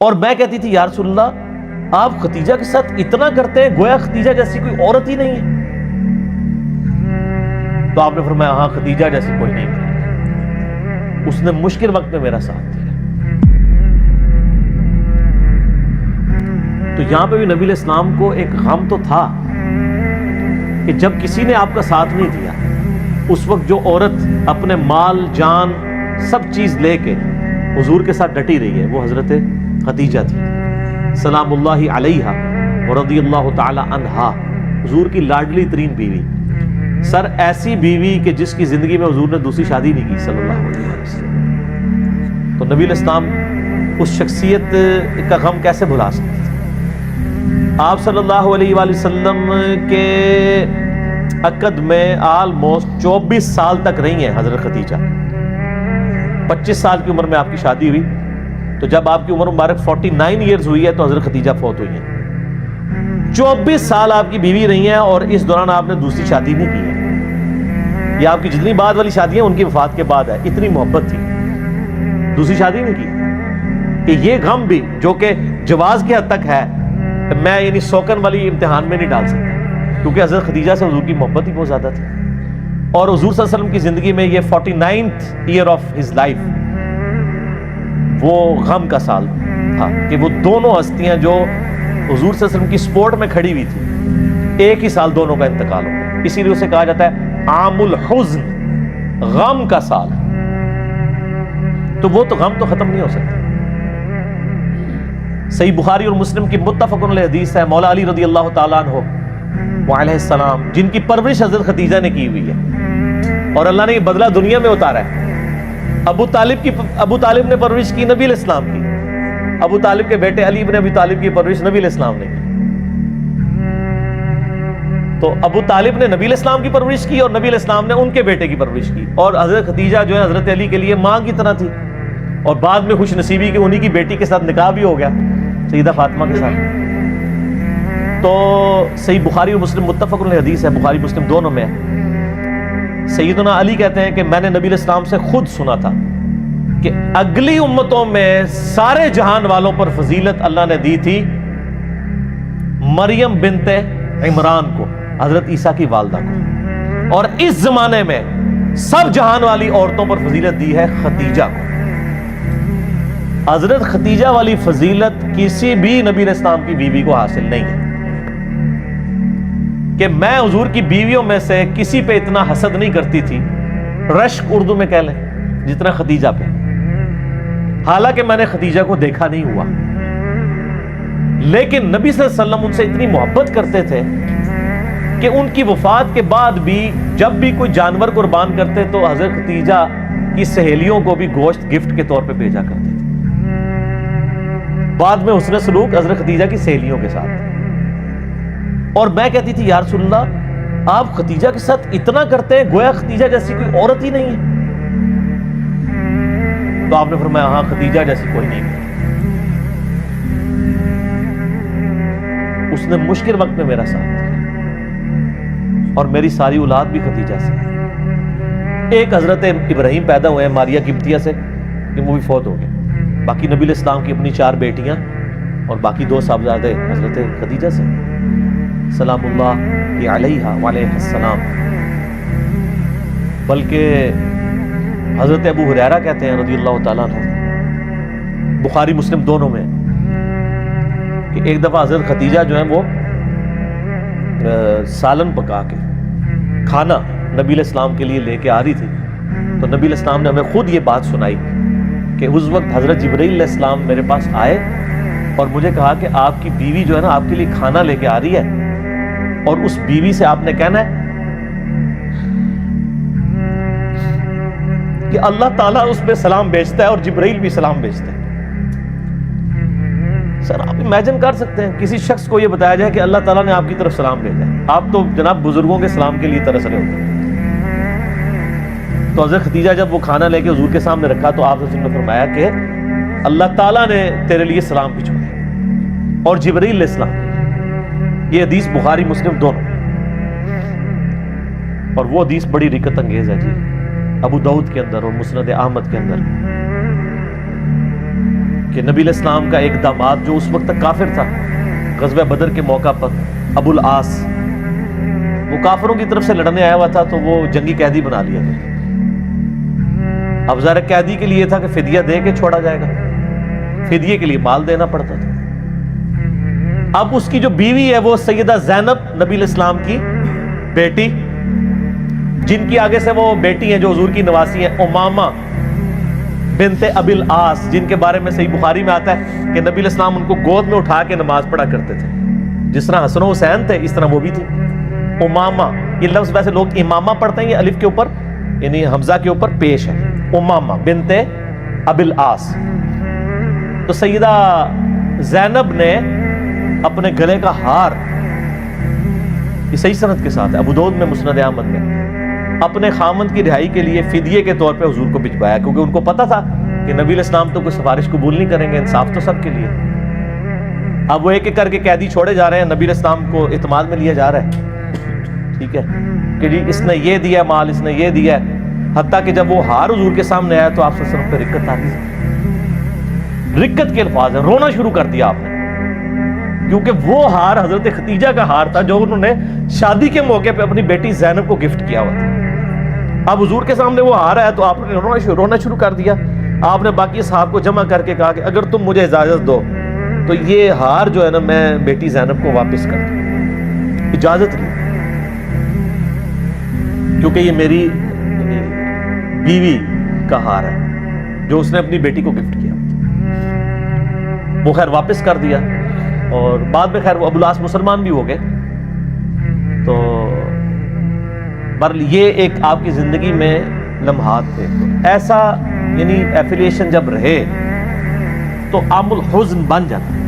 اور میں کہتی تھی یا رسول اللہ آپ خدیجہ کے ساتھ اتنا کرتے ہیں گویا خدیجہ جیسی کوئی عورت ہی نہیں ہے. تو آپ نے فرمایا ہاں خدیجہ جیسی کوئی نہیں ہے، اس نے مشکل وقت میں میرا ساتھ دیا. تو یہاں پہ بھی نبی علیہ السلام کو ایک غم تو تھا کہ جب کسی نے آپ کا ساتھ نہیں دیا، اس وقت جو عورت اپنے مال جان سب چیز لے کے حضور کے ساتھ ڈٹی رہی ہے وہ حضرت خدیجہ تھی سلام اللہ علیہا ورضی اللہ تعالی عنہا، حضور کی لاڈلی ترین بیوی. سر ایسی بیوی کہ جس کی زندگی میں حضور نے دوسری شادی نہیں کی صلی اللہ علیہ وسلم. تو نبی علیہ السلام اس شخصیت کا غم کیسے بھلا سکتے تھے؟ آپ صلی اللہ علیہ وآلہ وسلم کے عقد میں آلموسٹ 24 سال تک رہی ہیں حضرت خدیجہ. 25 سال کی عمر میں آپ کی شادی ہوئی، تو جب آپ کی عمر مبارک 49 ایئرز ہوئی ہے تو حضرت خدیجہ فوت ہوئی ہیں. 24 سال آپ کی بیوی رہی ہیں اور اس دوران آپ نے دوسری شادی نہیں کی ہے. یہ آپ کی جتنی بعد والی شادیاں ان کی وفات کے بعد ہے. اتنی محبت تھی، دوسری شادی نہیں کی. کہ یہ غم بھی جو کہ جواز کی حد تک ہے، میں یعنی سوکن والی امتحان میں نہیں ڈال سکتا، کیونکہ حضرت خدیجہ سے حضور کی محبت ہی بہت زیادہ تھی. اور حضور صلی اللہ علیہ وسلم کی زندگی میں یہ 49th year of his life وہ غم کا سال تھا کہ وہ دونوں ہستیاں جو حضور صلی اللہ علیہ وسلم کی سپورٹ میں کھڑی ہوئی تھی، ایک ہی سال دونوں کا انتقال ہو گیا. اسی لیے اسے کہا جاتا ہے عام الحزن، غم کا سال. تو وہ تو غم تو ختم نہیں ہو سکتا. صحیح بخاری اور مسلم کی متفق علیہ حدیث ہے، مولا علی رضی اللہ تعالیٰ عنہ وعلیہ السلام جن کی پرورش حضرت خدیجہ نے کی ہوئی ہے اور اللہ نے یہ بدلہ دنیا میں اتارا ہے. ابو طالب نے پرورش کی نبی علیہ السلام کی، ابو طالب کے بیٹے علی ابن ابی طالب کی پرورش نبی علیہ السلام نے کی. تو ابو طالب نے نبی علیہ السلام کی پرورش کی اور نبی علیہ السلام نے ان کے بیٹے کی پرورش کی. اور حضرت خدیجہ جو ہے حضرت علی کے لیے ماں کی طرح تھی، اور بعد میں خوش نصیبی کہ انہی کی بیٹی کے ساتھ نکاح بھی ہو گیا سیدہ فاطمہ کے ساتھ. تو صحیح بخاری اور مسلم متفق علیہ حدیث ہے، بخاری مسلم دونوں میں ہے. سیدنا علی کہتے ہیں کہ میں نے نبی علیہ السلام سے خود سنا تھا کہ اگلی امتوں میں سارے جہان والوں پر فضیلت اللہ نے دی تھی مریم بنت عمران کو، حضرت عیسیٰ کی والدہ کو، اور اس زمانے میں سب جہان والی عورتوں پر فضیلت دی ہے خدیجہ کو. حضرت خدیجہ والی فضیلت کسی بھی نبی علیہ السلام کی بیوی کو حاصل نہیں ہے. کہ میں حضور کی بیویوں میں سے کسی پہ اتنا حسد نہیں کرتی تھی، رشک اردو میں کہہ لیں، جتنا خدیجہ پہ. حالانکہ میں نے خدیجہ کو دیکھا نہیں ہوا، لیکن نبی صلی اللہ علیہ وسلم ان سے اتنی محبت کرتے تھے کہ ان کی وفات کے بعد بھی جب بھی کوئی جانور قربان کرتے تو حضرت خدیجہ کی سہیلیوں کو بھی گوشت گفٹ کے طور پہ بھیجا کرتے تھے. بعد میں حسن سلوک حضرت خدیجہ کی سہیلیوں کے ساتھ. اور میں کہتی تھی یا رسول اللہ آپ خدیجہ کے ساتھ اتنا کرتے ہیں گویا خدیجہ جیسی کوئی عورت ہی نہیں ہے. تو آپ نے فرمایا ہاں خدیجہ جیسی کوئی نہیں ہے، اس نے مشکل وقت میں میرا ساتھ دیا، اور میری ساری اولاد بھی خدیجہ سے. ایک حضرت ابراہیم پیدا ہوئے ہیں ماریہ قبطیہ سے کہ وہ بھی فوت ہو گئے. باقی نبی علیہ السلام کی اپنی 4 بیٹیاں اور باقی 2 صاحبزادے حضرت خدیجہ سے سلام اللہ علیہا وعلیہ السلام. بلکہ حضرت ابو ہریرہ کہتے ہیں رضی اللہ تعالیٰ عنہ، بخاری مسلم دونوں میں، کہ ایک دفعہ حضرت خدیجہ جو ہیں وہ سالن پکا کے کھانا نبی علیہ السلام کے لیے لے کے آ رہی تھی. تو نبی علیہ السلام نے ہمیں خود یہ بات سنائی کہ اس وقت حضرت جبرائیل علیہ السلام میرے پاس آئے اور مجھے کہا کہ آپ کی بیوی جو ہے نا آپ کے لیے کھانا لے کے آ رہی ہے، اور اس بیوی سے آپ نے کہنا ہے کہ اللہ تعالیٰ اس پہ سلام بھیجتا ہے اور جبرائیل بھی سلام بھیجتا ہے. سر آپ امیجن کر سکتے ہیں کسی شخص کو یہ بتایا جائے کہ اللہ تعالیٰ نے آپ کی طرف سلام بھیجا ہے، آپ تو جناب بزرگوں کے سلام کے لیے ترس رہے ہوتے ہیں. تو حضرت خدیجہ جب وہ کھانا لے کے حضور کے سامنے رکھا تو آپ نے فرمایا کہ اللہ تعالیٰ نے تیرے لیے سلام بھیجوایا اور جبرائیل علیہ السلام. یہ حدیث بخاری مسلم دونوں، اور وہ حدیث بڑی رکت انگیز ہے جی، ابو داؤد کے اندر اور مسند احمد کے اندر، کہ نبی علیہ السلام کا ایک داماد جو اس وقت تک کافر تھا، غزوہ بدر کے موقع پر ابو العاص، وہ کافروں کی طرف سے لڑنے آیا ہوا تھا، تو وہ جنگی قیدی بنا لیا گیا۔ اب ظاہر قیدی کے لیے تھا کہ فدیہ دے کے چھوڑا جائے گا، فدیے کے لیے مال دینا پڑتا تھا۔ اب اس کی جو بیوی ہے وہ سیدہ زینب، نبی علیہ السلام کی بیٹی، جن کی آگے سے وہ بیٹی ہیں جو حضور کی نواسی ہیں، امامہ بنت ابی العاص، جن کے بارے میں صحیح بخاری میں آتا ہے کہ نبی علیہ السلام ان کو گود میں اٹھا کے نماز پڑھا کرتے تھے، جس طرح حسن و حسین تھے اس طرح وہ بھی تھی۔ امامہ، یہ لفظ ویسے لوگ امامہ پڑھتے ہیں، یہ الف کے اوپر یعنی حمزہ کے اوپر پیش ہے، امامہ بنت ابی العاص۔ تو سیدہ زینب نے اپنے گلے کا ہار، یہ صحیح سند کے ساتھ ہے، ابو داؤد میں، مسند احمد میں، اپنے خامند کی رہائی کے لیے فدیے کے طور پہ حضور کو بھجوایا، کیونکہ ان کو پتا تھا کہ نبی علیہ السلام تو کوئی سفارش قبول نہیں کریں گے، انصاف تو سب کے لیے۔ اب وہ ایک ایک کر کے قیدی چھوڑے جا رہے ہیں، نبی علیہ السلام کو اعتماد میں لیا جا رہا ہے، ٹھیک ہے، کہ جی اس نے یہ دیا مال، اس نے یہ دیا، حتیٰ کہ جب وہ ہار حضور کے سامنے آیا تو آپ صلی اللہ علیہ وسلم پہ رکت آ گئی، رکت کے الفاظ ہیں، رونا شروع کر دیا آپ نے، کیونکہ وہ ہار حضرت ختیجہ کا ہار تھا جو انہوں نے شادی کے موقع پہ اپنی بیٹی زینب کو گفٹ کیا ہوا تھا۔ اب حضور کے سامنے وہ ہار آیا تو آپ نے رونا شروع کر دیا۔ آپ نے باقی صحابہ کو جمع کر کے کہا کہ اگر تم مجھے اجازت دو تو یہ ہار جو ہے نا میں بیٹی زینب کو واپس کر دوں، اجازت لی، کیونکہ یہ میری بیوی کا ہار ہے جو اس نے اپنی بیٹی کو گفٹ کیا۔ وہ خیر واپس کر دیا، اور بعد میں خیر وہ ابو العاص مسلمان بھی ہو گئے۔ تو بہرحال یہ ایک آپ کی زندگی میں لمحات تھے۔ ایسا یعنی ایفیلیشن جب رہے تو عام الحزن بن جاتا ہے۔